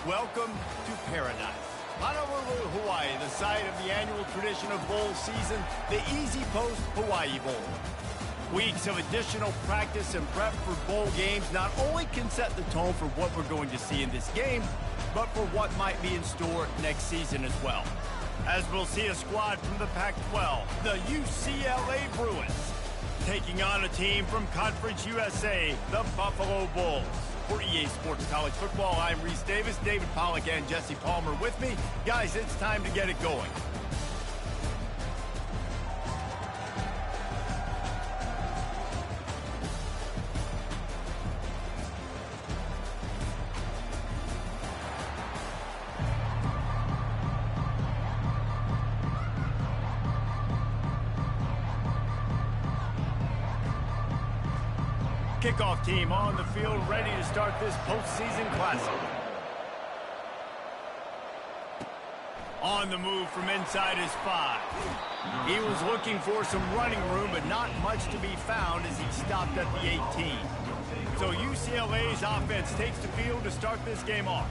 Welcome to paradise. Honolulu, Hawaii, the site of the annual tradition of bowl season, the Easy Post Hawaii Bowl. Weeks of additional practice and prep for bowl games not only can set the tone for what we're going to see in this game, but for what might be in store next season as well. As we'll see a squad from the Pac-12, the UCLA Bruins, taking on a team from Conference USA, the Buffalo Bulls. For EA Sports College Football, I'm Reese Davis, David Pollack, and Jesse Palmer with me. Guys, it's time to get it going. Kickoff team on the field, ready to start this postseason classic. On the move from inside his 5. He was looking for some running room, but not much to be found as he stopped at the 18. So UCLA's offense takes the field to start this game off.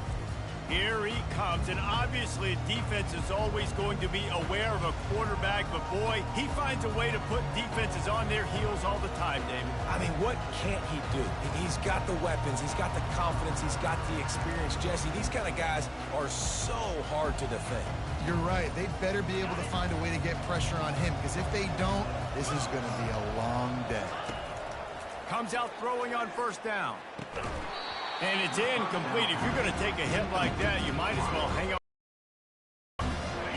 Here he comes, and obviously defense is always going to be aware of a quarterback, but boy, he finds a way to put defenses on their heels all the time, David. I mean, what can't he do? He's got the weapons, he's got the confidence, he's got the experience. Jesse, these kind of guys are so hard to defend. You're right. They'd better be able to find a way to get pressure on him, because if they don't, this is going to be a long day. Comes out throwing on first down. And it's incomplete. If you're going to take a hit like that, you might as well hang on.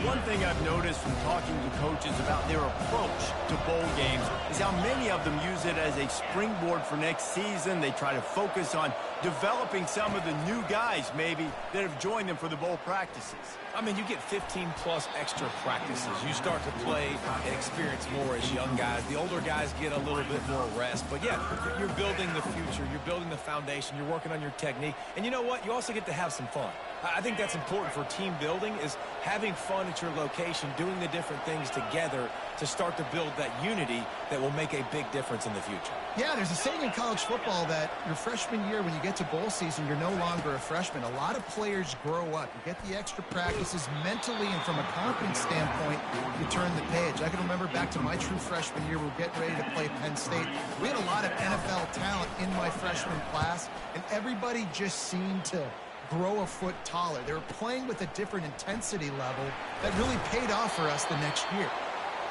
One thing I've noticed from talking to coaches about their approach to bowl games is how many of them use it as a springboard for next season. They try to focus on developing some of the new guys, maybe, that have joined them for the bowl practices. I mean, you get 15-plus extra practices. You start to play and experience more as young guys. The older guys get a little bit more rest. But, yeah, you're building the future. You're building the foundation. You're working on your technique. And you know what? You also get to have some fun. I think that's important for team building, is having fun at your location, doing the different things together to start to build that unity that will make a big difference in the future. Yeah, there's a saying in college football that your freshman year, when you get to bowl season, you're no longer a freshman. A lot of players grow up. You get the extra practices mentally, and from a confidence standpoint, you turn the page. I can remember back to my true freshman year, we were getting ready to play Penn State. We had a lot of NFL talent in my freshman class, and everybody just seemed to grow a foot taller. They were playing with a different intensity level that really paid off for us the next year.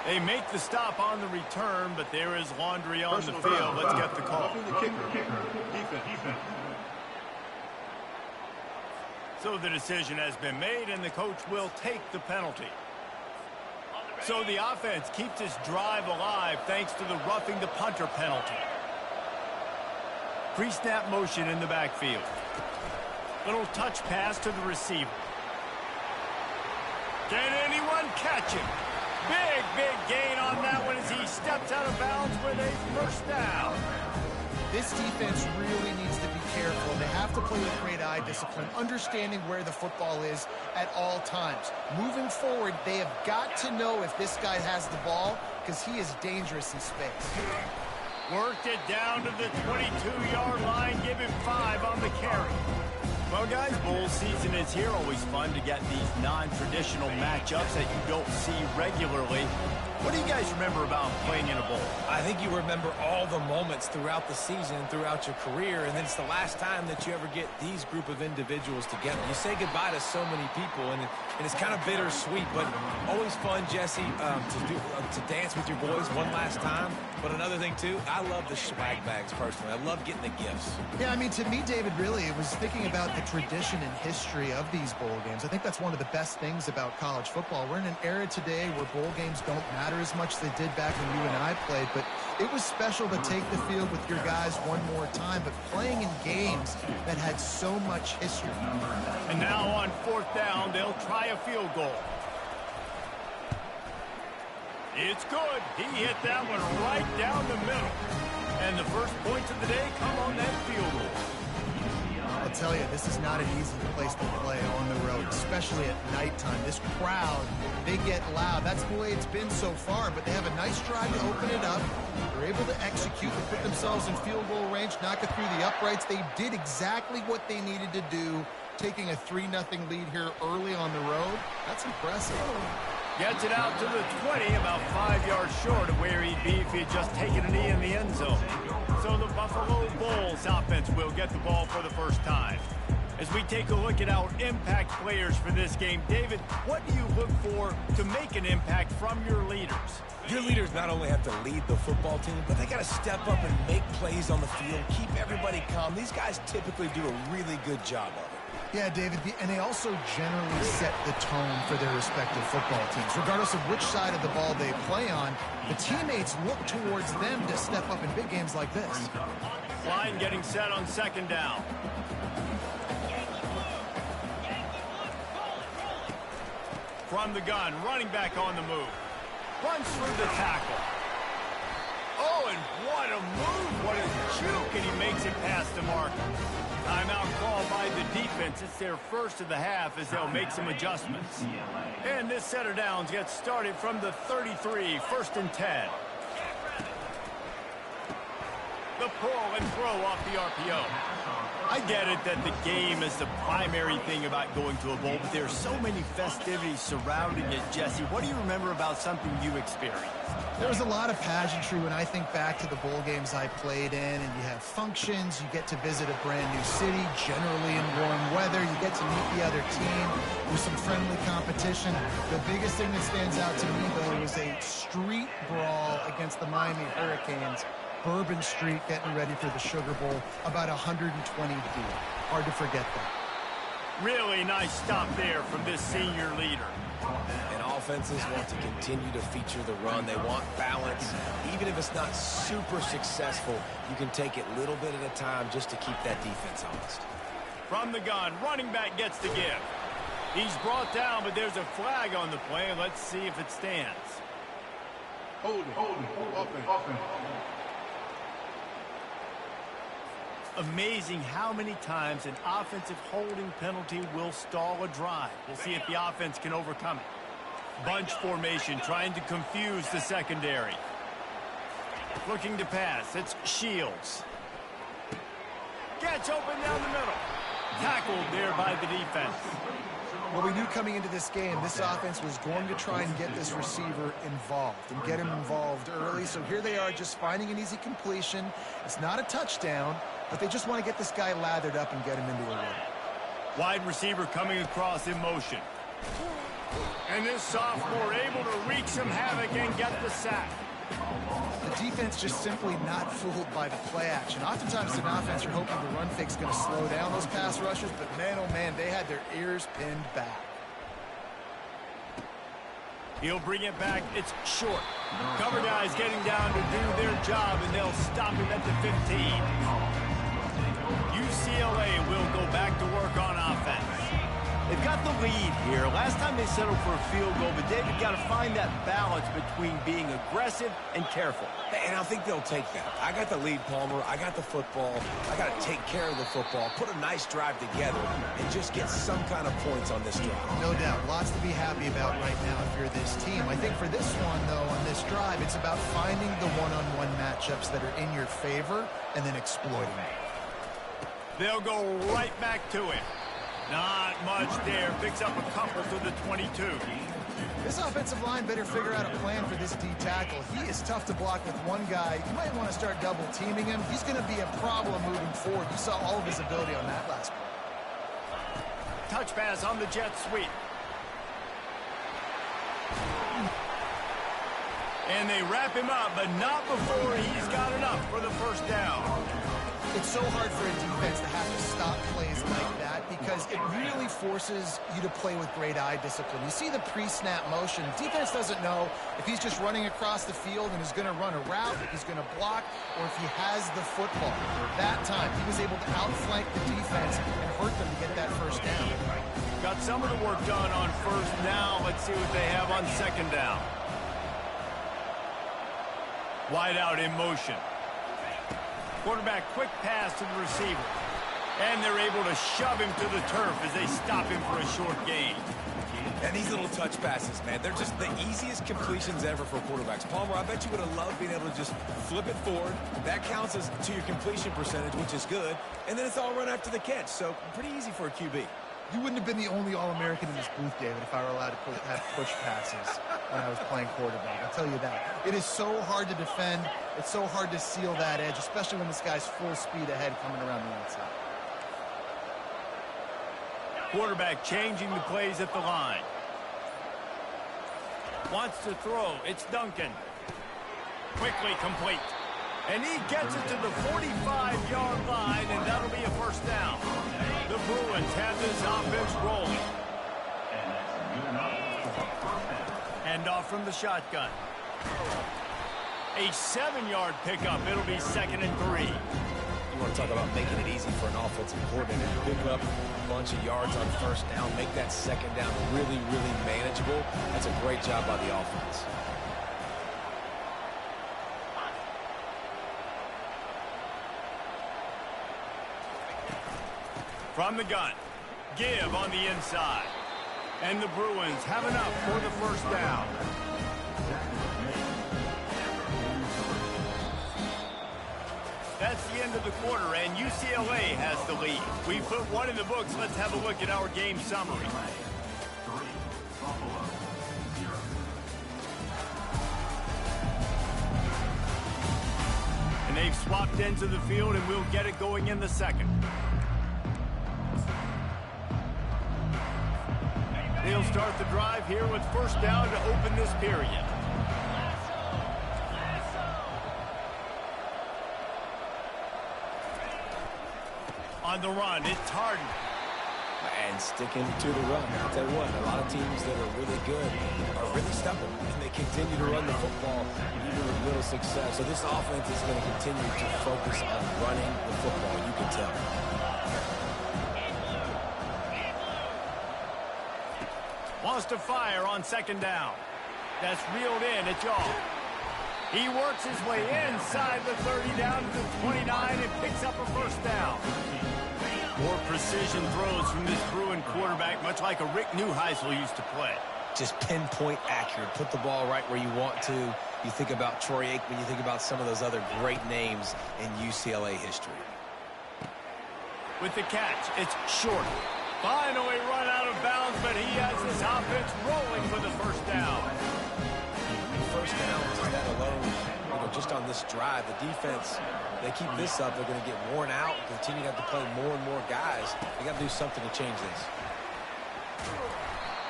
They make the stop on the return, but there is laundry on the field. Let's get the call. So the decision has been made, and the coach will take the penalty. So the offense keeps its drive alive thanks to the roughing the punter penalty. Pre-snap motion in the backfield. Little touch pass to the receiver. Can anyone catch him? Big gain on that one as he steps out of bounds with a first down. This defense really needs to be careful. They have to play with great eye discipline, understanding where the football is at all times. Moving forward, they have got to know if this guy has the ball, because he is dangerous in space. Worked it down to the 22-yard line, give him 5 on the carry. Well, guys, bowl season is here. Always fun to get these non-traditional matchups that you don't see regularly. What do you guys remember about playing in a bowl? I think you remember all the moments throughout the season, throughout your career, and then it's the last time that you ever get these group of individuals together. You say goodbye to so many people, and it's kind of bittersweet, but always fun, Jesse, to dance with your boys one last time. But another thing, too, I love the swag bags, personally. I love getting the gifts. Yeah, I mean, to me, David, really, it was thinking about the tradition and history of these bowl games. I think that's one of the best things about college football. We're in an era today where bowl games don't matter as much as they did back when you and I played, but it was special to take the field with your guys one more time, but playing in games that had so much history. And now on fourth down, they'll try a field goal. It's good. He hit that one right down the middle. And the first points of the day come on that field goal. I'll tell you, this is not an easy place to play on the road, especially at nighttime. This crowd, they get loud. That's the way it's been so far, but they have a nice drive to open it up. They're able to execute, to put themselves in field goal range, knock it through the uprights. They did exactly what they needed to do, taking a 3-0 lead here early on the road. That's impressive. Gets it out to the 20, about 5 yards short of where he'd be if he had just taken a knee in the end zone. So the Buffalo Bulls offense will get the ball for the first time. As we take a look at our impact players for this game, David, what do you look for to make an impact from your leaders? Your leaders not only have to lead the football team, but they got to step up and make plays on the field, keep everybody calm. These guys typically do a really good job of it. Yeah, David, and they also generally set the tone for their respective football teams. Regardless of which side of the ball they play on, the teammates look towards them to step up in big games like this. Line getting set on second down. From the gun, running back on the move. Runs through the tackle. Oh, and what a move, what a juke, and he makes it past the marker. Timeout called by the defense. It's their first of the half as they'll make some adjustments. And this set of downs gets started from the 33, 1st and 10. The pull and throw off the RPO. I get it that the game is the primary thing about going to a bowl, but there are so many festivities surrounding it. Jesse, what do you remember about something you experienced? There was a lot of pageantry when I think back to the bowl games I played in, and you have functions, you get to visit a brand new city, generally in warm weather, you get to meet the other team with some friendly competition. The biggest thing that stands out to me, though, was a street brawl against the Miami Hurricanes. Bourbon Street getting ready for the Sugar Bowl, about 120 deep. Hard to forget that. Really nice stop there from this senior leader. And offenses want to continue to feature the run. They want balance. Even if it's not super successful, you can take it little bit at a time just to keep that defense honest. From the gun, running back gets the give. He's brought down, but there's a flag on the play. Let's see if it stands. Hold it, open. Amazing how many times an offensive holding penalty will stall a drive. We'll see if the offense can overcome it. Bunch formation trying to confuse the secondary. Looking to pass. It's Shields. Gets open down the middle. Tackled there by the defense. Well, we knew coming into this game, this offense was going to try and get this receiver involved and get him involved early. So here they are just finding an easy completion. It's not a touchdown, but they just want to get this guy lathered up and get him into a run. Wide receiver coming across in motion. And this sophomore able to wreak some havoc and get the sack. The defense just simply not fooled by the play action. Oftentimes in offense, you're hoping the run fake's going to slow down those pass rushers, but man, oh man, they had their ears pinned back. He'll bring it back. It's short. Cover guys getting down to do their job, and they'll stop him at the 15. UCLA will go back to work on offense. They've got the lead here. Last time they settled for a field goal, but David got to find that balance between being aggressive and careful. And I think they'll take that. I got the lead, Palmer. I got the football. I got to take care of the football, put a nice drive together, and just get some kind of points on this drive. No doubt. Lots to be happy about right now if you're this team. I think for this one, though, on this drive, it's about finding the one-on-one matchups that are in your favor and then exploiting it. They'll go right back to him. Not much there. Picks up a couple to the 22. This offensive line better figure out a plan for this D tackle. He is tough to block with one guy. You might want to start double teaming him. He's going to be a problem moving forward. You saw all of his ability on that last play. Touch pass on the jet sweep. And they wrap him up, but not before he's got enough for the first down. It's so hard for a defense to have to stop plays like that because it really forces you to play with great eye discipline. You see the pre-snap motion. Defense doesn't know if he's just running across the field and is going to run a route, if he's going to block, or if he has the football. That time, he was able to outflank the defense and hurt them to get that first down. Got some of the work done on first down. Let's see what they have on second down. Wide out in motion. Quarterback quick pass to the receiver. And they're able to shove him to the turf as they stop him for a short gain. And these little touch passes, man, they're just the easiest completions ever for quarterbacks. Palmer, I bet you would have loved being able to just flip it forward. That counts as to your completion percentage, which is good. And then it's all run after the catch, so pretty easy for a QB. You wouldn't have been the only All-American in this booth, David, if I were allowed to have push passes when I was playing quarterback. I'll tell you that. It is so hard to defend. It's so hard to seal that edge, especially when this guy's full speed ahead coming around the outside. Quarterback changing the plays at the line. Wants to throw. It's Duncan. Quickly complete. And he gets it to the 45-yard line, and that'll be a first down. The Bruins have this offense rolling. Hand off from the shotgun. A 7-yard pickup. It'll be 2nd and 3. You want to talk about making it easy for an offensive coordinator to pick up a bunch of yards on first down, make that second down really, really manageable. That's a great job by the offense. From the gun, give on the inside. And the Bruins have enough for the first down. That's the end of the quarter, and UCLA has the lead. We put one in the books. Let's have a look at our game summary. And they've swapped ends of the field, and we'll get it going in the second. They'll start the drive here with first down to open this period. On the run, it's Harden. And sticking to the run. I'll tell you what, a lot of teams that are really good are really stubborn, and they continue to run the football even with little success. So this offense is going to continue to focus on running the football, you can tell. Wants to fire on second down. That's reeled in. It's off. He works his way inside the 30 down to the 29 and picks up a first down. More precision throws from this Bruin quarterback, much like a Rick Neuheisel used to play. Just pinpoint accurate. Put the ball right where you want to. You think about Troy Aikman. You think about some of those other great names in UCLA history. With the catch, it's short. Finally run out of bounds, but he has this offense rolling for the first down. First down, just that alone, just on this drive, the defense, they keep this up, they're going to get worn out, continue to have to play more and more guys. They got to do something to change this.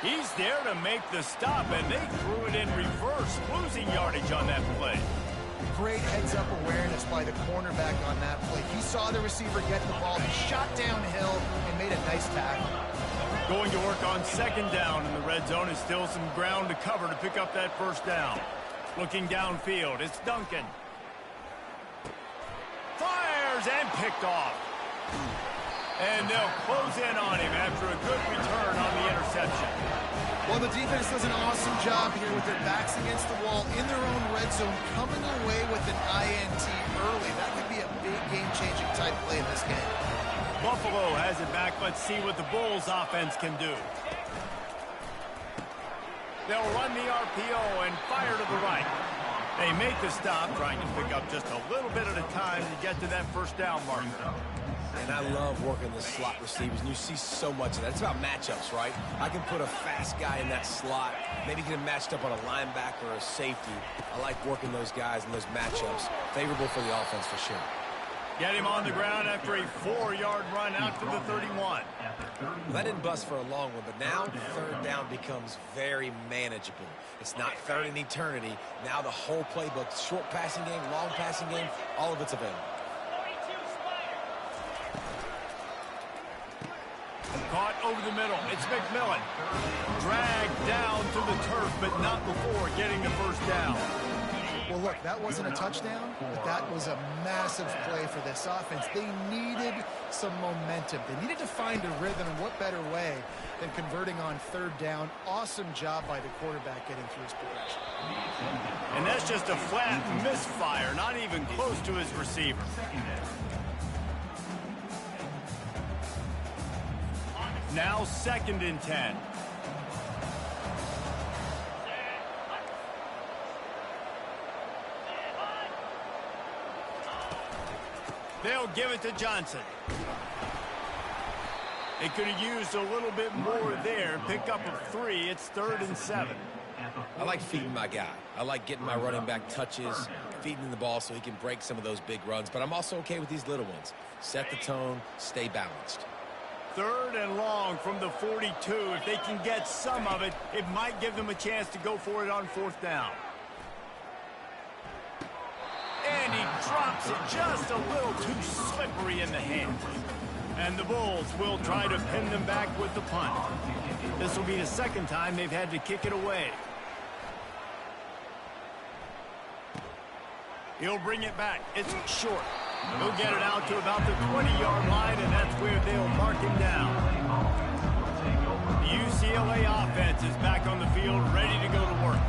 He's there to make the stop, and they threw it in reverse, losing yardage on that play. Great heads-up awareness by the cornerback on that play. He saw the receiver get the ball, he shot downhill, and made a nice tackle. Going to work on second down, and the red zone is still some ground to cover to pick up that first down. Looking downfield, it's Duncan. Fires and picked off. And they'll close in on him after a good return on the interception. Well, the defense does an awesome job here with their backs against the wall in their own red zone, coming away with an INT early. That could be a big game-changing type play in this game. Buffalo has it back. Let's see what the Bulls offense can do. They'll run the RPO and fire to the right. They make the stop, trying to pick up just a little bit at a time to get to that first down marker. And I love working the slot receivers, and you see so much of that. It's about matchups, right? I can put a fast guy in that slot, maybe get him matched up on a linebacker or a safety. I like working those guys in those matchups. Favorable for the offense for sure. Get him on the ground after a 4-yard run out to the 31. That didn't bust for a long one, but now third down becomes very manageable. It's not third in eternity. Now the whole playbook, short passing game, long passing game, all of it's available. Caught over the middle. It's McMillan. Dragged down to the turf, but not before getting the first down. Well, look, that wasn't a touchdown, but that was a massive play for this offense. They needed some momentum. They needed to find a rhythm, and what better way than converting on third down. Awesome job by the quarterback getting through his progression. And that's just a flat misfire, not even close to his receiver. Now 2nd and 10. They'll give it to Johnson. They could have used a little bit more there. Pick up a 3. It's 3rd and 7. I like feeding my guy. I like getting my running back touches, feeding him the ball so he can break some of those big runs. But I'm also okay with these little ones. Set the tone, stay balanced. 3rd and long from the 42. If they can get some of it, it might give them a chance to go for it on 4th down. And he drops it just a little too slippery in the hands. And the Bulls will try to pin them back with the punt. This will be the 2nd time they've had to kick it away. He'll bring it back. It's short. He'll get it out to about the 20-yard line, and that's where they'll mark him down. The UCLA offense is back on the field, ready to go to work.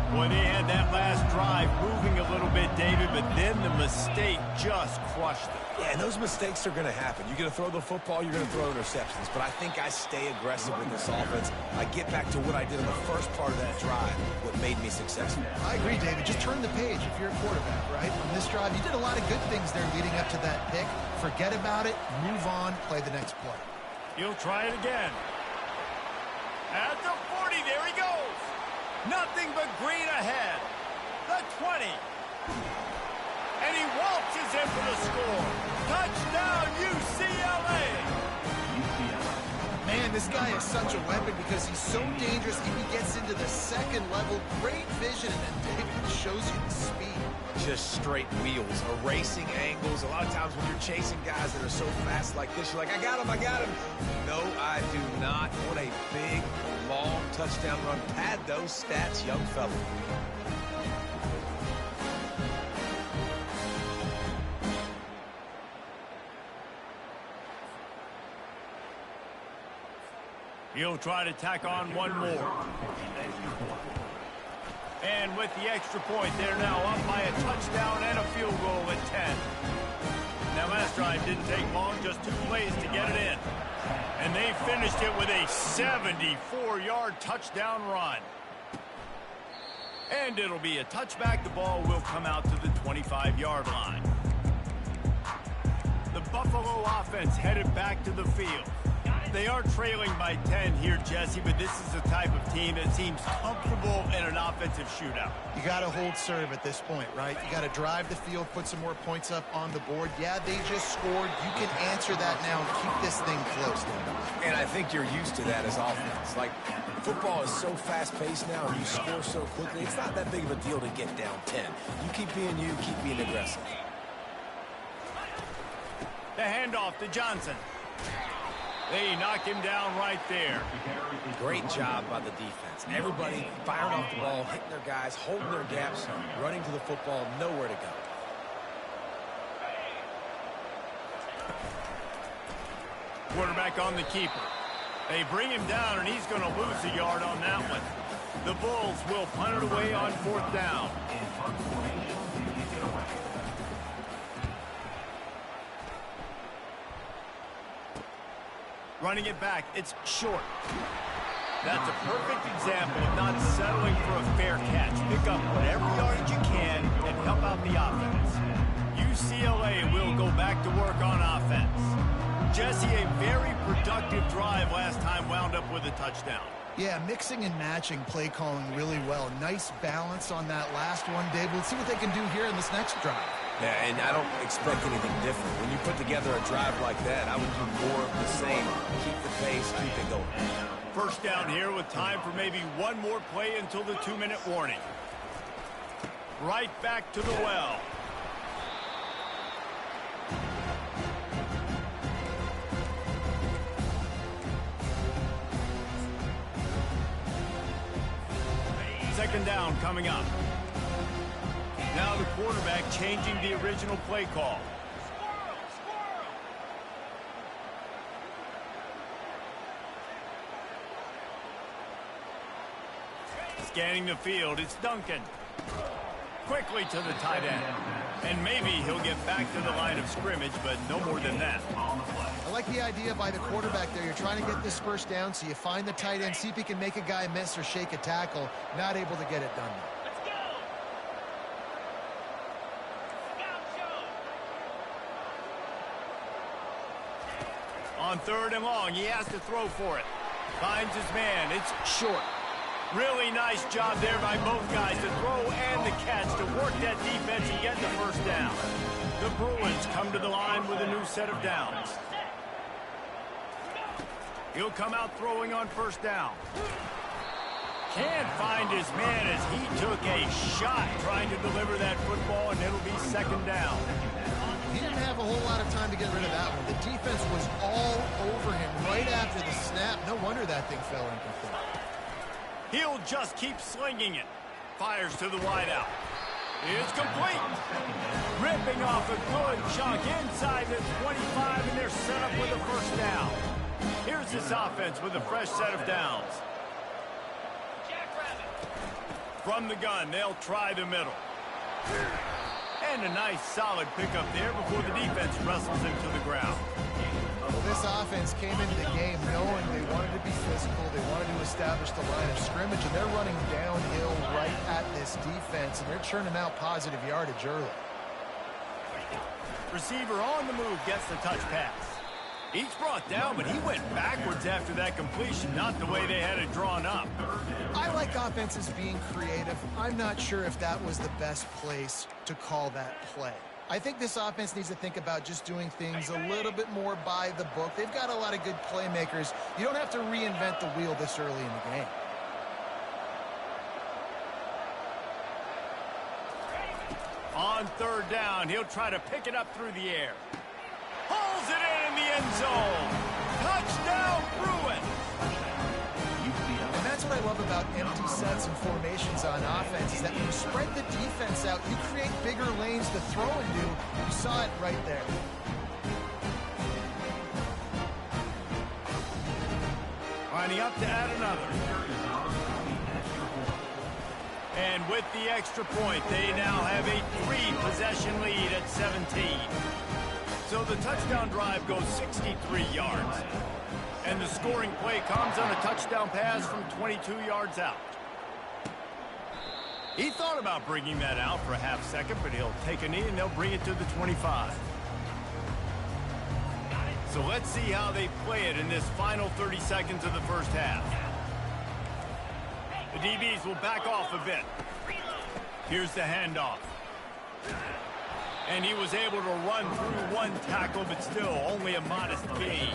Boy, they had that last drive moving a little bit, David, but then the mistake just crushed them. Yeah, and those mistakes are going to happen. You're going to throw the football, you're going to throw interceptions. But I think I stay aggressive with this offense. I get back to what I did in the first part of that drive, what made me successful. I agree, David. Just turn the page if you're a quarterback, right? On this drive, you did a lot of good things there leading up to that pick. Forget about it, move on, play the next play. He'll try it again. At the 40, there he goes. Nothing but green ahead. The 20. And he waltzes in for the score. Touchdown, UCLA. Man, this guy is such a weapon because he's so dangerous. If he gets into the 2nd level, great vision, and then David shows you the speed. Just straight wheels, erasing angles. A lot of times when you're chasing guys that are so fast like this, you're like, I got him, I got him. No, I do not. What a big, long touchdown run. Pad those stats, young fella. He'll try to tack on one more. And with the extra point, they're now up by a touchdown and a field goal at 10. Now, last drive didn't take long, just 2 plays to get it in. And they finished it with a 74-yard touchdown run. And it'll be a touchback. The ball will come out to the 25-yard line. The Buffalo offense headed back to the field. They are trailing by 10 here, Jesse, but this is the type of team that seems comfortable in an offensive shootout. You got to hold serve at this point, right? You got to drive the field, put some more points up on the board. Yeah, they just scored. You can answer that now and keep this thing close. And I think you're used to that as offense. Like, football is so fast-paced now, and you score so quickly, it's not that big of a deal to get down 10. You keep being aggressive. The handoff to Johnson. They knock him down right there. Great job by the defense. Everybody firing off the ball, hitting their guys, holding their gaps, running to the football, nowhere to go. Quarterback on the keeper. They bring him down, and he's going to lose a yard on that one. The Bulls will punt it away on 4th down. Running it back, it's short. That's a perfect example of not settling for a fair catch. Pick up whatever yardage you can and help out the offense. UCLA will go back to work on offense. Jesse, a very productive drive last time wound up with a touchdown. Yeah, mixing and matching play calling really well. Nice balance on that last one, Dave. Let's see what they can do here in this next drive. Yeah, and I don't expect anything different. When you put together a drive like that, I would do more of the same. Keep the pace, keep it going. 1st down here with time for maybe one more play until the 2-minute warning. Right back to the well. Second down coming up. Now the quarterback changing the original play call. Scanning the field, it's Duncan. quickly to the tight end. And maybe he'll get back to the line of scrimmage, but no more than that. I like the idea by the quarterback there. You're trying to get this first down, so you find the tight end, see if he can make a guy miss or shake a tackle. Not able to get it done. On 3rd and long, he has to throw for it. Finds his man. It's short. Really nice job there by both guys to throw and the catch to work that defense and get the first down. The Bruins come to the line with a new set of downs. He'll come out throwing on 1st down. Can't find his man as he took a shot trying to deliver that football, and it'll be 2nd down. He didn't have a whole lot of time to get rid of that one. The defense was all over him right after the snap. No wonder that thing fell incomplete. He'll just keep slinging it. Fires to the wideout. It's complete. Ripping off a good chunk inside the 25, and they're set up with a 1st down. Here's this offense with a fresh set of downs. From the gun, they'll try the middle. And a nice solid pickup there before the defense wrestles him to the ground. Well, this offense came into the game knowing they wanted to be physical, they wanted to establish the line of scrimmage, and they're running downhill right at this defense, and they're churning out positive yardage early. Receiver on the move gets the touch pass. Each brought down, but he went backwards after that completion, not the way they had it drawn up. I like offenses being creative. I'm not sure if that was the best place to call that play. I think this offense needs to think about just doing things a little bit more by the book. They've got a lot of good playmakers. You don't have to reinvent the wheel this early in the game. On 3rd down, he'll try to pick it up through the air. Pulls it in the end zone. Touchdown, Bruins! And that's what I love about empty sets and formations on offense, is that when you spread the defense out, you create bigger lanes to throw into. You saw it right there. Lining up to add another. And with the extra point, they now have a 3-possession lead at 17. So the touchdown drive goes 63 yards. And the scoring play comes on a touchdown pass from 22 yards out. He thought about bringing that out for a half second, but he'll take a knee and they'll bring it to the 25. So let's see how they play it in this final 30 seconds of the first half. The DBs will back off a bit. Here's the handoff. And he was able to run through one tackle, but still only a modest gain.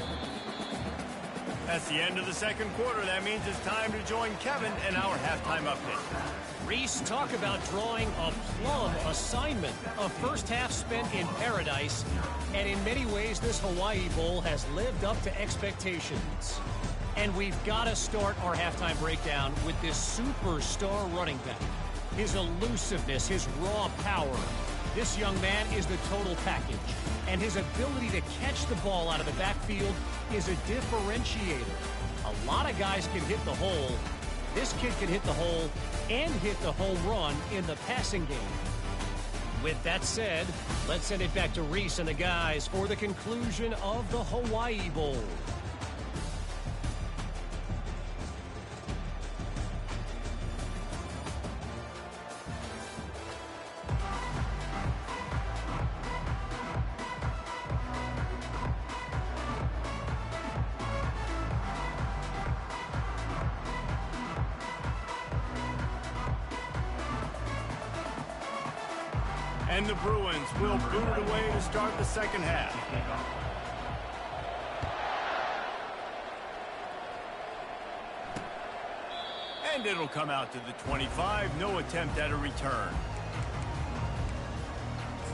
That's the end of the 2nd quarter. That means it's time to join Kevin in our halftime update. Reese, talk about drawing a plum assignment. A first half spent in paradise, and in many ways this Hawaii Bowl has lived up to expectations. And we've got to start our halftime breakdown with this superstar running back. His elusiveness, his raw power. This young man is the total package, and his ability to catch the ball out of the backfield is a differentiator. A lot of guys can hit the hole. This kid can hit the hole and hit the home run in the passing game. With that said, let's send it back to Reese and the guys for the conclusion of the Hawaii Bowl. And the Bruins will boot it away to start the 2nd half. And it'll come out to the 25. No attempt at a return.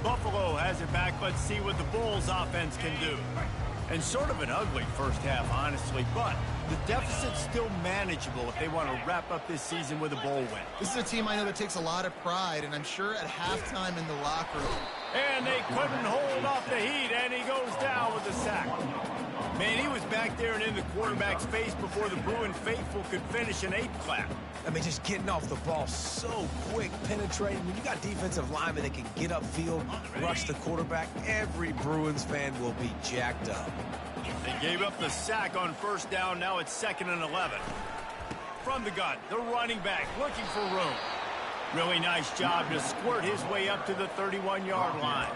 Buffalo has it back. Let's see what the Bulls offense can do. And sort of an ugly first half, honestly, but the deficit's still manageable if they want to wrap up this season with a bowl win. This is a team I know that takes a lot of pride, and I'm sure at halftime in the locker room. And they couldn't hold off the heat, and he goes down with a sack. Man, he was back there and in the quarterback's face before the Bruin faithful could finish an 8 clap. I mean, just getting off the ball so quick, penetrating. When you got defensive linemen that can get upfield, rush the quarterback, every Bruins fan will be jacked up. They gave up the sack on first down. Now it's 2nd and 11. From the gun, the running back looking for room. Really nice job to squirt his way up to the 31-yard line.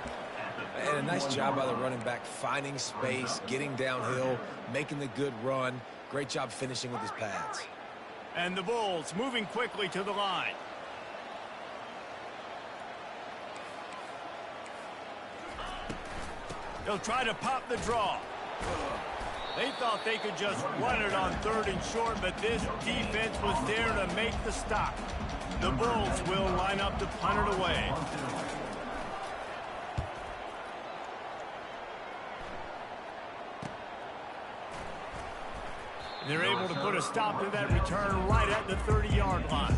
And a nice job by the running back, finding space, getting downhill, making the good run. Great job finishing with his pads. And the Bulls moving quickly to the line. They'll try to pop the draw. They thought they could just run it on 3rd and short, but this defense was there to make the stop. The Bulls will line up to punt it away. They're able to put a stop to that return right at the 30-yard line.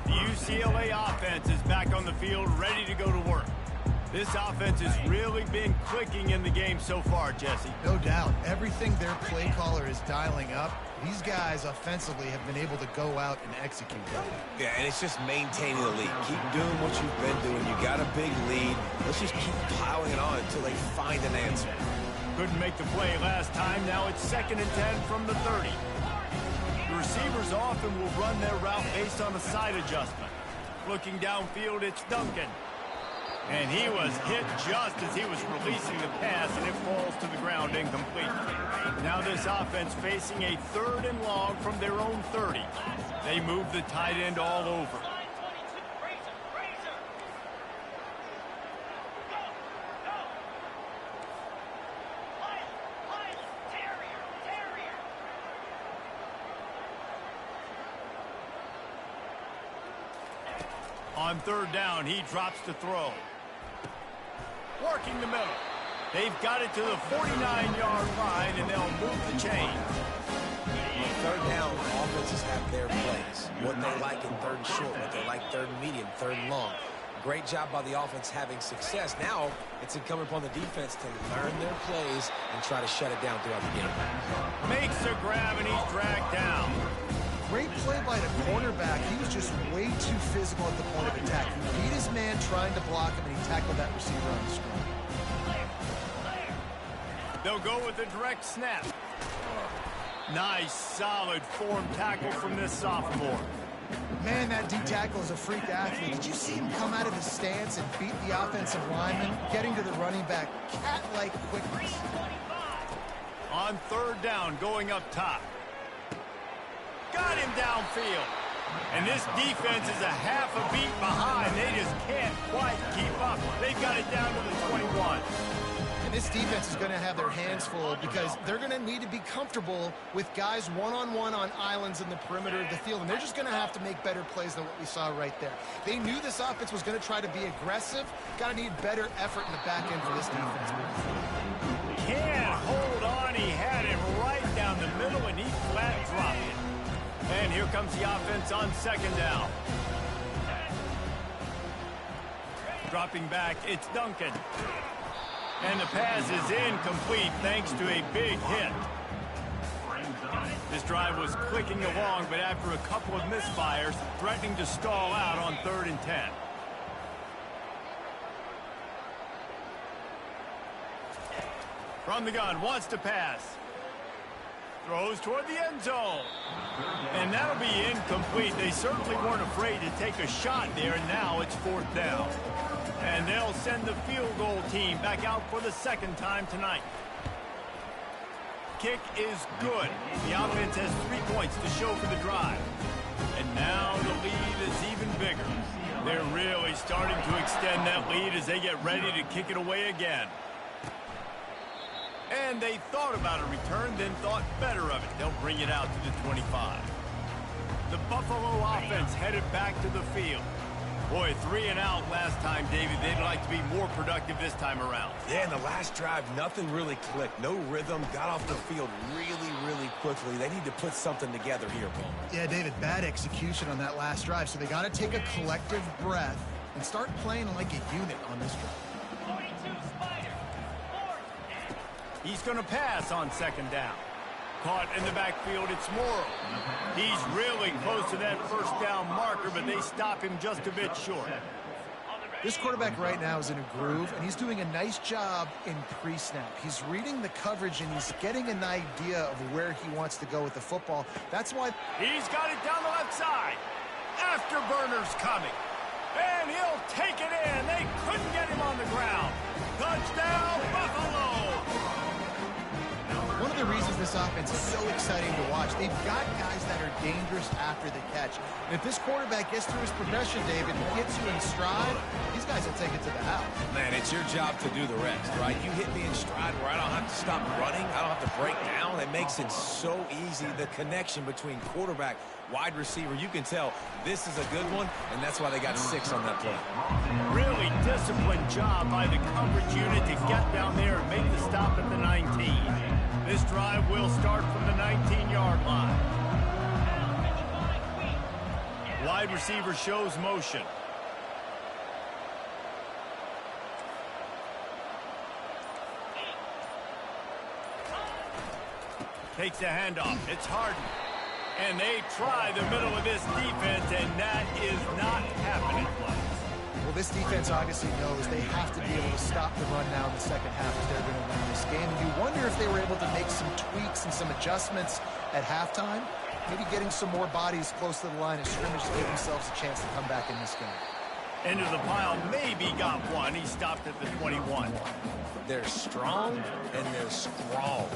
The UCLA offense is back on the field, ready to go to work. This offense has really been clicking in the game so far, Jesse. No doubt. Everything their play caller is dialing up, these guys offensively have been able to go out and execute. Yeah, and it's just maintaining the lead. Keep doing what you've been doing. You got a big lead. Let's just keep piling it on until they find an answer. Couldn't make the play last time. Now it's 2nd and 10 from the 30. The receivers often will run their route based on a side adjustment. Looking downfield, it's Duncan. And he was hit just as he was releasing the pass, and it falls to the ground incomplete. Now this offense facing a 3rd and long from their own 30. They move the tight end all over. On 3rd down, he drops to throw. Working the middle. They've got it to the 49-yard line, and they'll move the chain. On 3rd down, offenses have their plays. What they like in 3rd and short, what they like 3rd and medium, 3rd and long. Great job by the offense having success. Now, it's incumbent upon the defense to learn their plays and try to shut it down throughout the game. Makes a grab, and he's dragged down. Great play by the cornerback. He was just way too physical at the point of attack. He beat his man trying to block him, and he tackled that receiver on the screen. They'll go with a direct snap. Nice, solid form tackle from this sophomore. Man, that D tackle is a freak athlete. Did you see him come out of his stance and beat the offensive lineman, getting to the running back? Cat-like quickness. On 3rd down, going up top. Got him downfield. And this defense is a half a beat behind. They just can't quite keep up. They've got it down to the 21. And this defense is going to have their hands full because they're going to need to be comfortable with guys one-on-one on islands in the perimeter of the field. And they're just going to have to make better plays than what we saw right there. They knew this offense was going to try to be aggressive. Got to need better effort in the back end for this defense. Can't hold on. He had it right down the middle, and he flat dropped it. And here comes the offense on 2nd down. Dropping back, it's Duncan. And the pass is incomplete thanks to a big hit. This drive was clicking along, but after a couple of misfires, threatening to stall out on 3rd and 10. From the gun, wants to pass. Throws toward the end zone. And that'll be incomplete. They certainly weren't afraid to take a shot there, and now it's 4th down. And they'll send the field goal team back out for the 2nd time tonight. Kick is good. The offense has 3 points to show for the drive. And now the lead is even bigger. They're really starting to extend that lead as they get ready to kick it away again. And they thought about a return, then thought better of it. They'll bring it out to the 25. The Buffalo offense headed back to the field. Boy, 3 and out last time, David. They'd like to be more productive this time around. Yeah, in the last drive, nothing really clicked. No rhythm, got off the field really quickly. They need to put something together here, Paul. Yeah, David, bad execution on that last drive. So they got to take a collective breath and start playing like a unit on this drive. He's going to pass on second down. Caught in the backfield, it's Morrow. He's really close to that first down marker, but they stop him just a bit short. This quarterback right now is in a groove, and he's doing a nice job in pre-snap. He's reading the coverage, and he's getting an idea of where he wants to go with the football. That's why he's got it down the left side. Afterburner's coming. And he'll take it in. They couldn't get him on the ground. Touchdown, Buffalo! One of the reasons this offense is so exciting to watch, they've got guys that are dangerous after the catch. And if this quarterback gets through his progression, David, and gets you in stride, these guys will take it to the house. Man, it's your job to do the rest, right? You hit me in stride where I don't have to stop running. I don't have to break down. It makes it so easy, the connection between quarterback, wide receiver. You can tell this is a good one, and that's why they got 6 on that play. Really disciplined job by the coverage unit to get down there and make the stop at the 19. This drive will start from the 19-yard line. Wide receiver shows motion. Takes the handoff. It's Harden. And they try the middle of this defense, and that is not happening. Well, this defense obviously knows they have to be able to stop the run now in the second half if they're going to win this game. And you wonder if they were able to make some tweaks and some adjustments at halftime, maybe getting some more bodies close to the line of scrimmage to give themselves a chance to come back in this game. Into the pile, maybe got one. He stopped at the 21. They're strong and they're strong.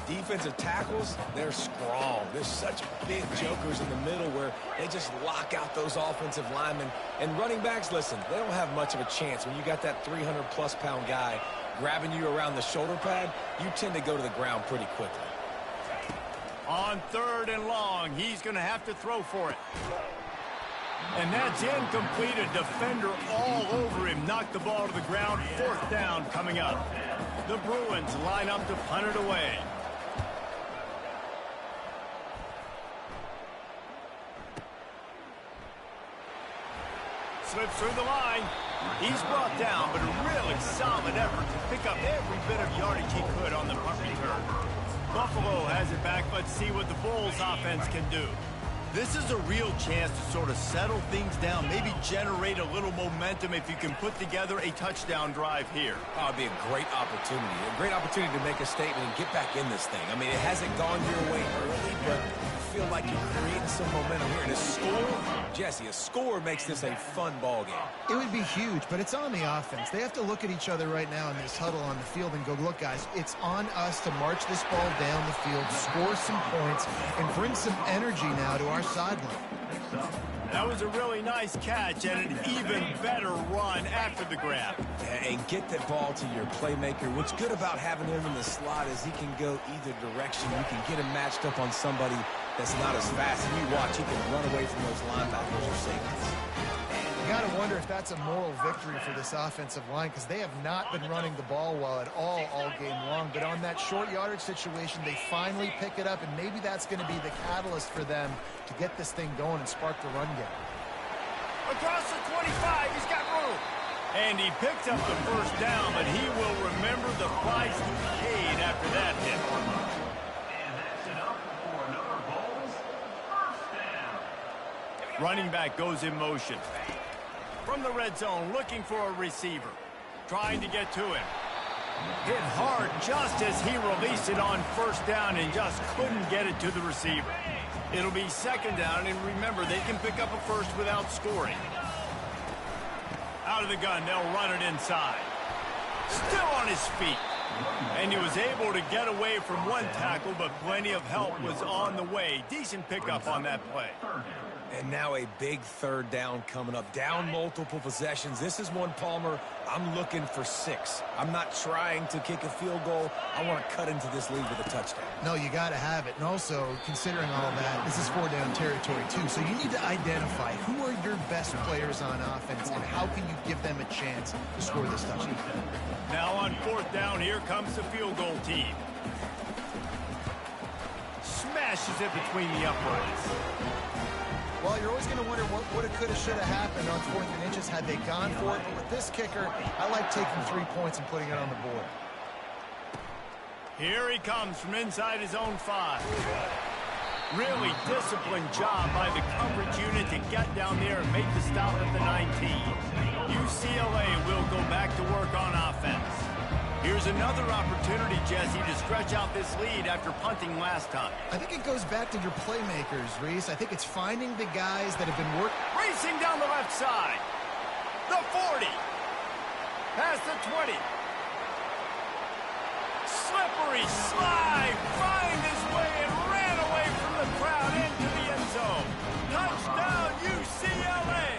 Defensive tackles, they're strong. There's such big jokers in the middle where they just lock out those offensive linemen. And running backs, listen, they don't have much of a chance. When you got that 300-plus pound guy grabbing you around the shoulder pad, you tend to go to the ground pretty quickly. On 3rd and long, he's going to have to throw for it. And that's incomplete. A defender all over him. Knocked the ball to the ground. 4th down coming up. The Bruins line up to punt it away. Slips through the line. He's brought down, but a really solid effort to pick up every bit of yardage he could on the punt return. Buffalo has it back. Let's see what the Bulls offense can do. This is a real chance to sort of settle things down, maybe generate a little momentum if you can put together a touchdown drive here. Oh, it'd be a great opportunity to make a statement and get back in this thing. I mean, it hasn't gone your way early, but you feel like you're creating some momentum here. And a score, Jesse, a score makes this a fun ball game. It would be huge, but it's on the offense. They have to look at each other right now in this huddle on the field and go, look, guys, it's on us to march this ball down the field, score some points, and bring some energy now to our sideline. That was a really nice catch and an even better run after the grab. And get the ball to your playmaker. What's good about having him in the slot is he can go either direction. You can get him matched up on somebody that's not as fast. And you watch, he can run away from those linebackers or safeties. You got to wonder if that's a moral victory for this offensive line because they have not been running the ball well at all game long. But on that short yardage situation, they finally pick it up, and maybe that's going to be the catalyst for them to get this thing going and spark the run game. Across the 25, he's got room. And he picked up the first down, but he will remember the price he paid after that hit. And that's enough for another Bulls first down. Running back goes in motion. From the red zone, looking for a receiver. Trying to get to him. Hit hard just as he released it on first down and just couldn't get it to the receiver. It'll be 2nd down, and remember, they can pick up a first without scoring. Out of the gun, they'll run it inside. Still on his feet. And he was able to get away from one tackle, but plenty of help was on the way. Decent pickup on that play. And now a big 3rd down coming up. Down multiple possessions. This is one, Palmer, I'm looking for 6. I'm not trying to kick a field goal. I want to cut into this lead with a touchdown. No, you got to have it. And also, considering all that, this is 4-down territory, too. So you need to identify who are your best players on offense and how can you give them a chance to score this touchdown. Now on 4th down, here comes the field goal team. Smashes it between the uprights. Well, you're always going to wonder what would have, could have, should have happened on 4th and inches had they gone for it. But with this kicker, I like taking 3 points and putting it on the board. Here he comes from inside his own 5. Really disciplined job by the coverage unit to get down there and make the stop at the 19. UCLA will go back to work on offense. Here's another opportunity, Jesse, to stretch out this lead after punting last time. I think it goes back to your playmakers, Reese. I think it's finding the guys that have been working. Racing down the left side. The 40. Past the 20. Slippery slide. Find his way and ran away from the crowd into the end zone. Touchdown, UCLA.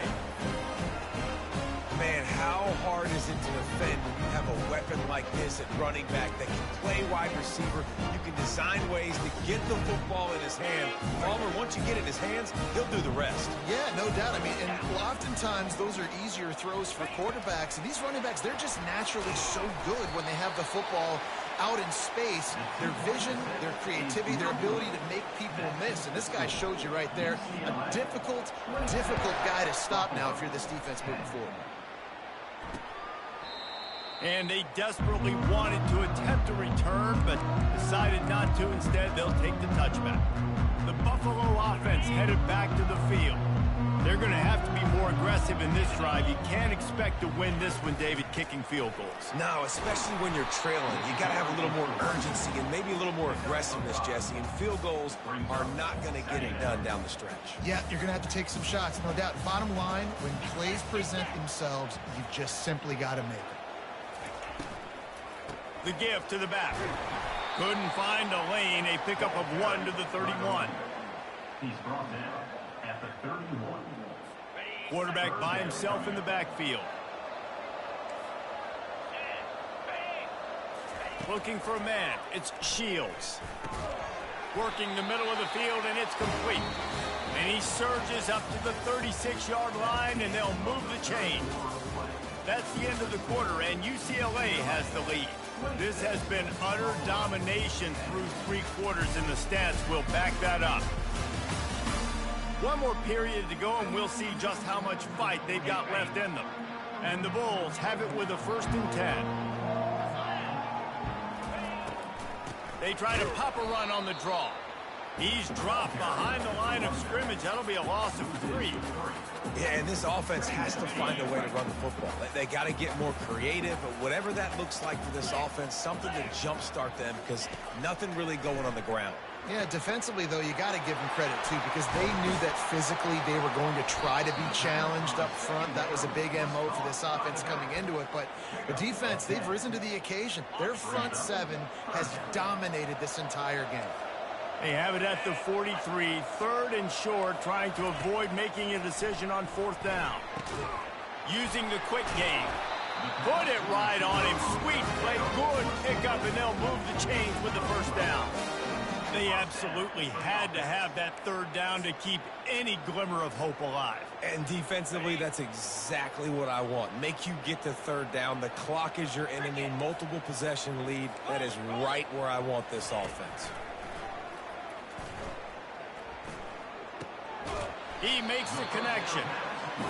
Man, how hard is it to defend when you have a weapon like this at running back that can play wide receiver? You can design ways to get the football in his hand. Palmer, once you get it in his hands, he'll do the rest. Yeah, no doubt. I mean, and oftentimes those are easier throws for quarterbacks. And these running backs, they're just naturally so good when they have the football out in space. Their vision, their creativity, their ability to make people miss. And this guy showed you right there, a difficult guy to stop now if you're this defense moving forward. And they desperately wanted to attempt a return, but decided not to. Instead, they'll take the touchback. The Buffalo offense headed back to the field. They're going to have to be more aggressive in this drive. You can't expect to win this one, David, kicking field goals. No, especially when you're trailing. You got to have a little more urgency and maybe a little more aggressiveness, Jesse. And field goals are not going to get it done down the stretch. Yeah, you're going to have to take some shots, no doubt. Bottom line, when plays present themselves, you just simply got to make them. The give to the back. Couldn't find a lane. A pickup of 1 to the 31. He's brought down at the 31. Quarterback by himself in the backfield. Looking for a man. It's Shields. Working the middle of the field, and it's complete. And he surges up to the 36-yard line, and they'll move the chain. That's the end of the quarter, and UCLA has the lead. This has been utter domination through 3 quarters, and the stats will back that up. One more period to go, and we'll see just how much fight they've got left in them. And the Bulls have it with a 1st and 10. They try to pop a run on the draw. He's dropped behind the line of scrimmage. That'll be a loss of 3. Yeah, and this offense has to find a way to run the football. They got to get more creative, but whatever that looks like for this offense, something to jumpstart them because nothing really going on the ground. Yeah, defensively, though, you got to give them credit, too, because they knew that physically they were going to try to be challenged up front. That was a big MO for this offense coming into it. But the defense, they've risen to the occasion. Their front 7 has dominated this entire game. They have it at the 43, 3rd and short, trying to avoid making a decision on 4th down. Using the quick game. Put it right on him. Sweet play, good pickup, and they'll move the chains with the 1st down. They absolutely had to have that 3rd down to keep any glimmer of hope alive. And defensively, that's exactly what I want. Make you get the 3rd down. The clock is your enemy. Multiple possession lead. That is right where I want this offense. He makes the connection.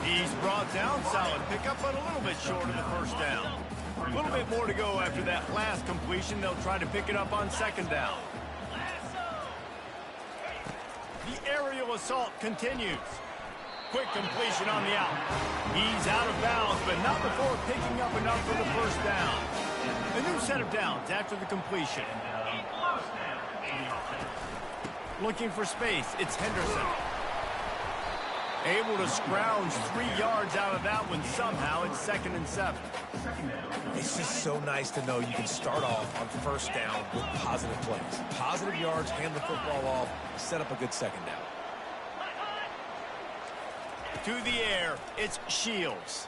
He's brought down. Solid pickup, but a little bit short of the 1st down. A little bit more to go after that last completion. They'll try to pick it up on 2nd down. The aerial assault continues. Quick completion on the out. He's out of bounds, but not before picking up enough for the 1st down. A new set of downs after the completion. Looking for space. It's Henderson. Able to scrounge 3 yards out of that one somehow. It's 2nd and 7. It's just so nice to know you can start off on 1st down with positive plays. Positive yards, hand the football off, set up a good 2nd down. To the air, it's Shields.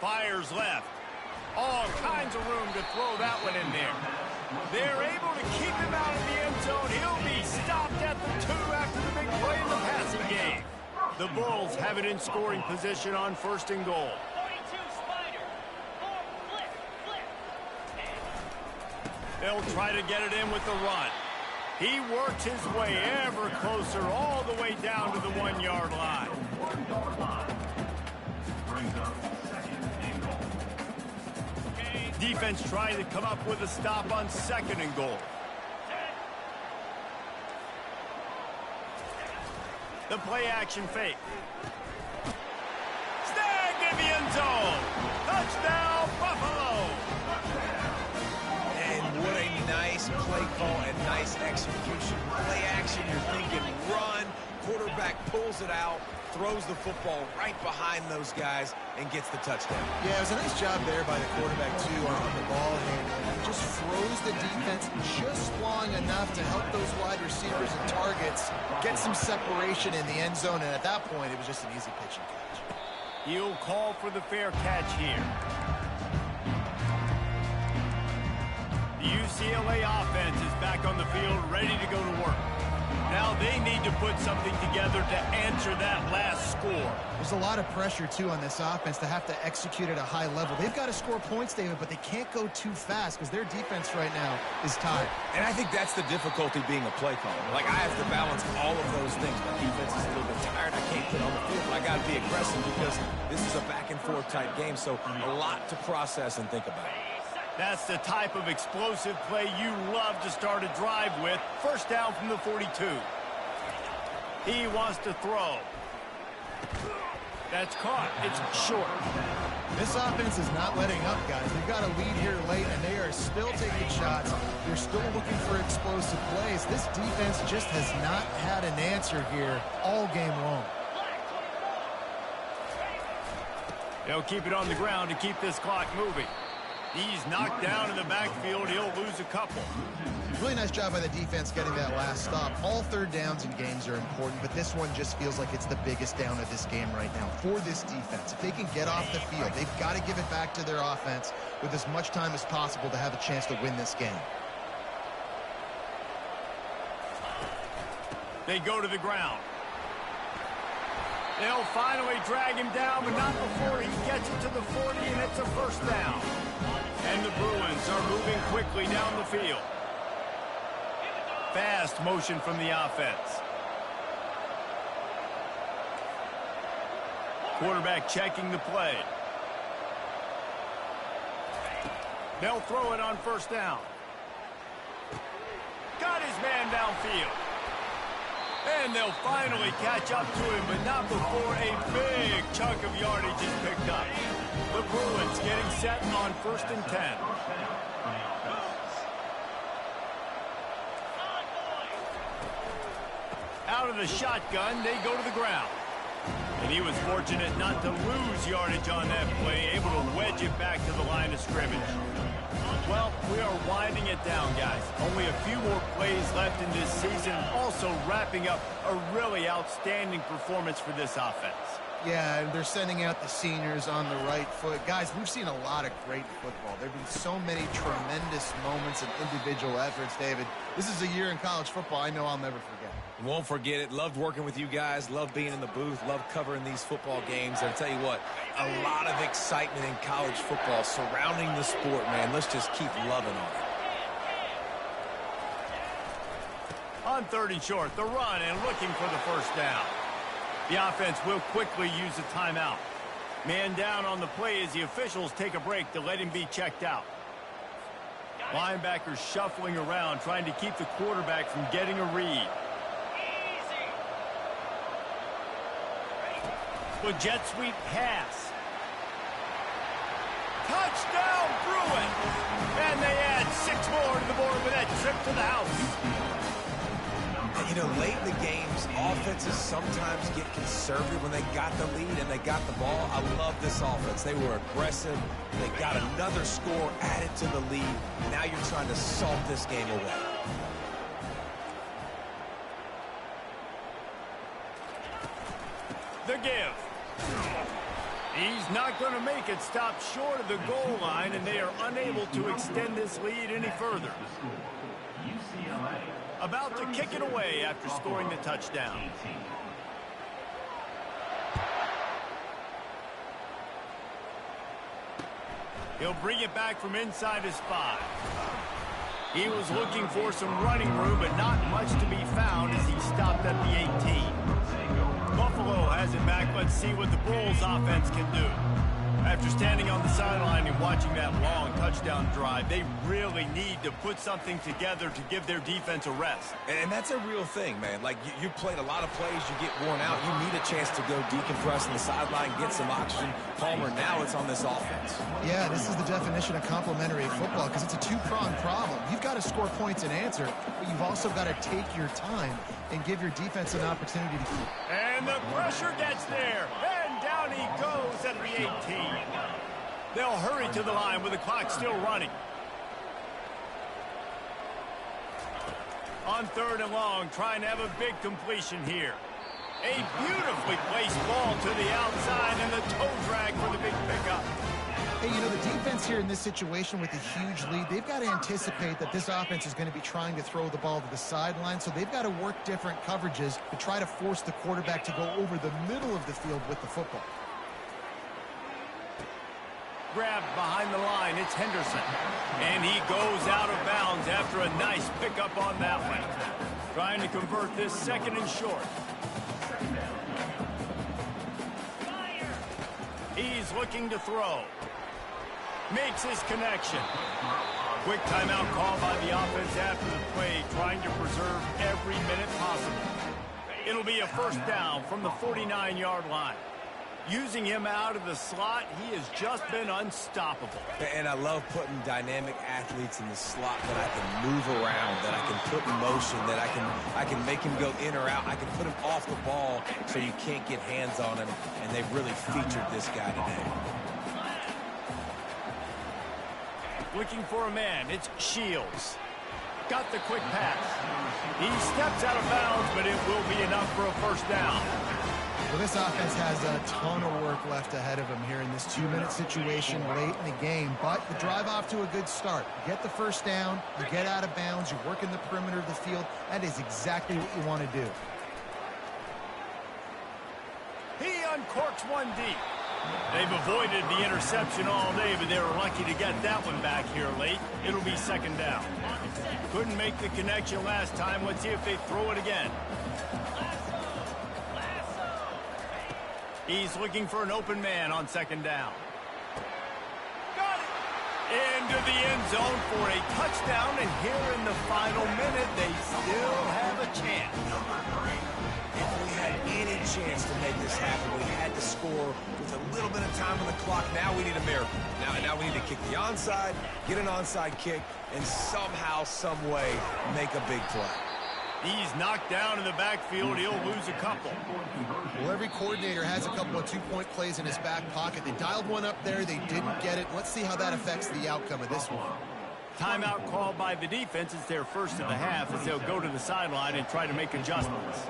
Fires left. All kinds of room to throw that one in there. They're able to keep him out of the end zone. He'll be stopped at the 2 after the big play in the passing game. The Bulls have it in scoring position on 1st and goal. They'll try to get it in with the run. He works his way ever closer all the way down to the 1-yard line. Brings up 2nd and goal. Defense trying to come up with a stop on 2nd and goal. The play action fake. Snagged in the end zone. Touchdown, Buffalo. And what a nice play call and nice execution. Play action, you're thinking run. Quarterback pulls it out, throws the football right behind those guys, and gets the touchdown. Yeah, it was a nice job there by the quarterback, too, on the ball handling. He just froze the defense just long enough to help those wide receivers and targets get some separation in the end zone, and at that point, it was just an easy pitch and catch. He'll call for the fair catch here. The UCLA offense is back on the field, ready to go to work. Now they need to put something together to answer that last score. There's a lot of pressure, too, on this offense to have to execute at a high level. They've got to score points, David, but they can't go too fast because their defense right now is tired. And I think that's the difficulty being a play caller. Like, I have to balance all of those things. My defense is a little bit tired. I can't get on the field, but I got to be aggressive because this is a back-and-forth type game, so a lot to process and think about. That's the type of explosive play you love to start a drive with. First down from the 42. He wants to throw. That's caught. It's short. This offense is not letting up, guys. They've got a lead here late, and they are still taking shots. They're still looking for explosive plays. This defense just has not had an answer here all game long. They'll keep it on the ground to keep this clock moving. He's knocked down in the backfield. He'll lose a couple. Really nice job by the defense getting that last stop. All third downs in games are important, but this one just feels like it's the biggest down of this game right now for this defense. If they can get off the field, they've got to give it back to their offense with as much time as possible to have a chance to win this game. They go to the ground. They'll finally drag him down, but not before he gets it to the 40, and it's a first down. And the Bruins are moving quickly down the field. Fast motion from the offense. Quarterback checking the play. They'll throw it on first down. Got his man downfield. And they'll finally catch up to him, but not before a big chunk of yardage is picked up. The Bruins getting set on 1st and 10. Out of the shotgun, they go to the ground. And he was fortunate not to lose yardage on that play, able to wedge it back to the line of scrimmage. Well, we are winding it down, guys. Only a few more plays left in this season. Also wrapping up a really outstanding performance for this offense. Yeah, and they're sending out the seniors on the right foot. Guys, we've seen a lot of great football. There have been so many tremendous moments and individual efforts, David. This is a year in college football I know I'll never forget. Won't forget it. Loved working with you guys. Loved being in the booth. Loved covering these football games. And I'll tell you what, a lot of excitement in college football surrounding the sport, man. Let's just keep loving on it. On 3rd and short, the run and looking for the first down. The offense will quickly use a timeout. Man down on the play as the officials take a break to let him be checked out. Linebackers shuffling around, trying to keep the quarterback from getting a read. The jet sweep pass. Touchdown, Bruins! And they add 6 more to the board with that trip to the house. You know, late in the games, offenses sometimes get conservative when they got the lead and they got the ball. I love this offense. They were aggressive. They got another score added to the lead. Now you're trying to salt this game away. The give. He's not going to make it. Stop short of the goal line, and they are unable to extend this lead any further. About to kick it away after scoring the touchdown. He'll bring it back from inside his 5. He was looking for some running room, but not much to be found as he stopped at the 18. Buffalo has it back. Let's see what the Bulls offense can do. After standing on the sideline and watching that long touchdown drive, they really need to put something together to give their defense a rest. And that's a real thing, man. Like, you played a lot of plays, you get worn out. You need a chance to go decompress on the sideline, get some oxygen. Palmer, now it's on this offense. Yeah, this is the definition of complementary football because it's a two-pronged problem. You've got to score points and answer, but you've also got to take your time and give your defense an opportunity to keep. And the pressure gets there. And down he goes at the 18. They'll hurry to the line with the clock still running. On 3rd and long, trying to have a big completion here. A beautifully placed ball to the outside and the toe drag for the big pickup. Hey, you know, the defense here in this situation with a huge lead, they've got to anticipate that this offense is going to be trying to throw the ball to the sideline, so they've got to work different coverages to try to force the quarterback to go over the middle of the field with the football. Grabbed behind the line, it's Henderson. And he goes out of bounds after a nice pickup on that one. Trying to convert this 2nd and short. He's looking to throw. Makes his connection. Quick timeout call by the offense after the play, trying to preserve every minute possible. It'll be a 1st down from the 49-yard line. Using him out of the slot, he has just been unstoppable. And I love putting dynamic athletes in the slot that I can move around, that I can put in motion, that I can make him go in or out. I can put him off the ball so you can't get hands on him, and they've really featured this guy today. Looking for a man, it's Shields. Got the quick pass. He steps out of bounds, but it will be enough for a 1st down. Well, this offense has a ton of work left ahead of them here in this 2-minute situation late in the game, but the drive off to a good start. You get the 1st down, you get out of bounds, you work in the perimeter of the field. That is exactly what you want to do. He uncorks one deep. They've avoided the interception all day, but they were lucky to get that one back here late. It'll be 2nd down. Couldn't make the connection last time. Let's see if they throw it again. He's looking for an open man on 2nd down. Got it! Into the end zone for a touchdown, and here in the final minute, they still have a chance. If we had any chance to make this happen, we had to score with a little bit of time on the clock. Now we need a miracle. Now we need to kick the onside, get an onside kick, and somehow, some way, make a big play. He's knocked down in the backfield. He'll lose a couple. Well, every coordinator has a couple of 2-point plays in his back pocket. They dialed one up there. They didn't get it. Let's see how that affects the outcome of this one. Timeout called by the defense. It's their 1st of the half as they'll go to the sideline and try to make adjustments.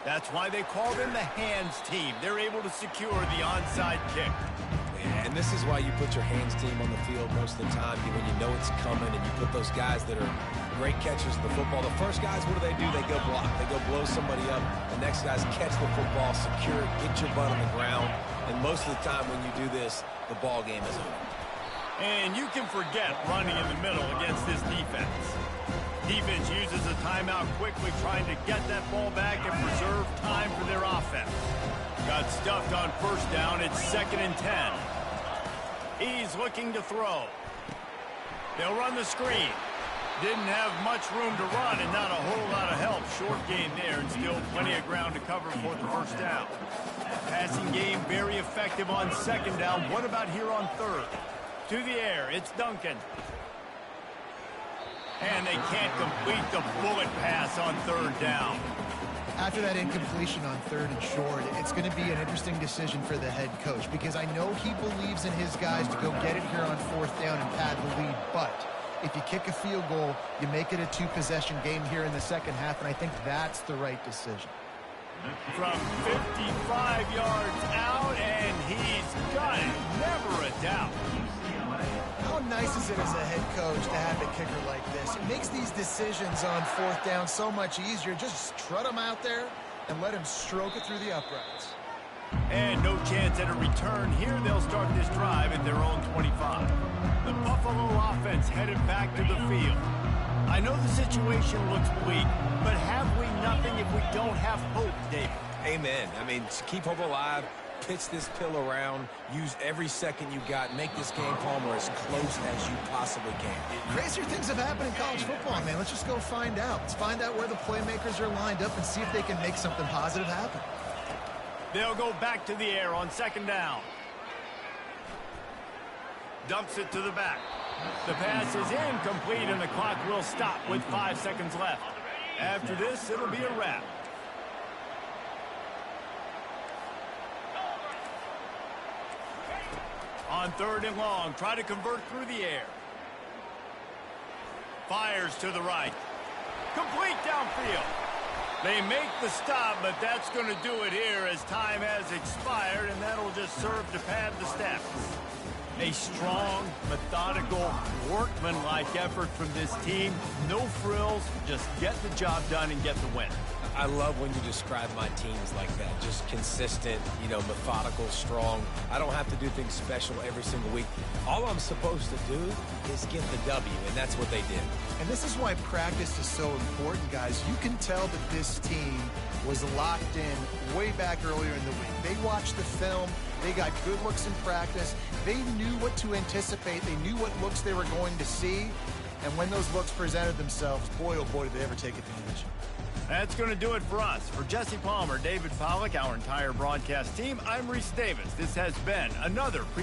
That's why they call them the hands team. They're able to secure the onside kick. And this is why you put your hands team on the field most of the time when you know it's coming, and you put those guys that are great catchers of the football. The first guys, what do? They go block. They go blow somebody up. The next guys catch the football, secure it, get your butt on the ground. And most of the time when you do this, the ball game is over. And you can forget running in the middle against this defense. Defense uses a timeout quickly, trying to get that ball back and preserve time for their offense. Got stuffed on 1st down. It's 2nd and 10. He's looking to throw. They'll run the screen. Didn't have much room to run and not a whole lot of help. Short gain there and still plenty of ground to cover for the 1st down. Passing game very effective on 2nd down. What about here on 3rd? To the air, it's Duncan. And they can't complete the bullet pass on 3rd down. After that incompletion on 3rd and short, it's going to be an interesting decision for the head coach because I know he believes in his guys to go get it here on 4th down and pad the lead, but if you kick a field goal, you make it a 2-possession game here in the 2nd half, and I think that's the right decision. From 55 yards out, and he's got it. Never a doubt. How nice is it as a head coach to have a kicker like this? It makes these decisions on 4th down so much easier. Just strut him out there and let him stroke it through the uprights. And no chance at a return here. They'll start this drive at their own 25. The Buffalo offense headed back to the field. I know the situation looks bleak, but have we nothing if we don't have hope, David? Amen. I mean, keep hope alive. pitch this pill around, use every second you got, make this game calmer as close as you possibly can. Crazier things have happened in college football, man. Let's just go find out. Let's find out where the playmakers are lined up and see if they can make something positive happen. They'll go back to the air on second down. Dumps it to the back. The pass is incomplete, and the clock will stop with 5 seconds left. After this, it'll be a wrap. On third and long, try to convert through the air. Fires to the right. Complete downfield. They make the stop, but that's going to do it here as time has expired, and that'll just serve to pad the stats. A strong, methodical, workmanlike effort from this team. No frills, just get the job done and get the win. I love when you describe my teams like that. Just consistent, methodical, strong. I don't have to do things special every single week. All I'm supposed to do is get the W, and that's what they did. And this is why practice is so important, guys. You can tell that this team was locked in way back earlier in the week. They watched the film. They got good looks in practice. They knew what to anticipate. They knew what looks they were going to see. And when those looks presented themselves, boy, oh boy, did they ever take advantage. That's going to do it for us. For Jesse Palmer, David Pollack, our entire broadcast team, I'm Reese Davis. This has been another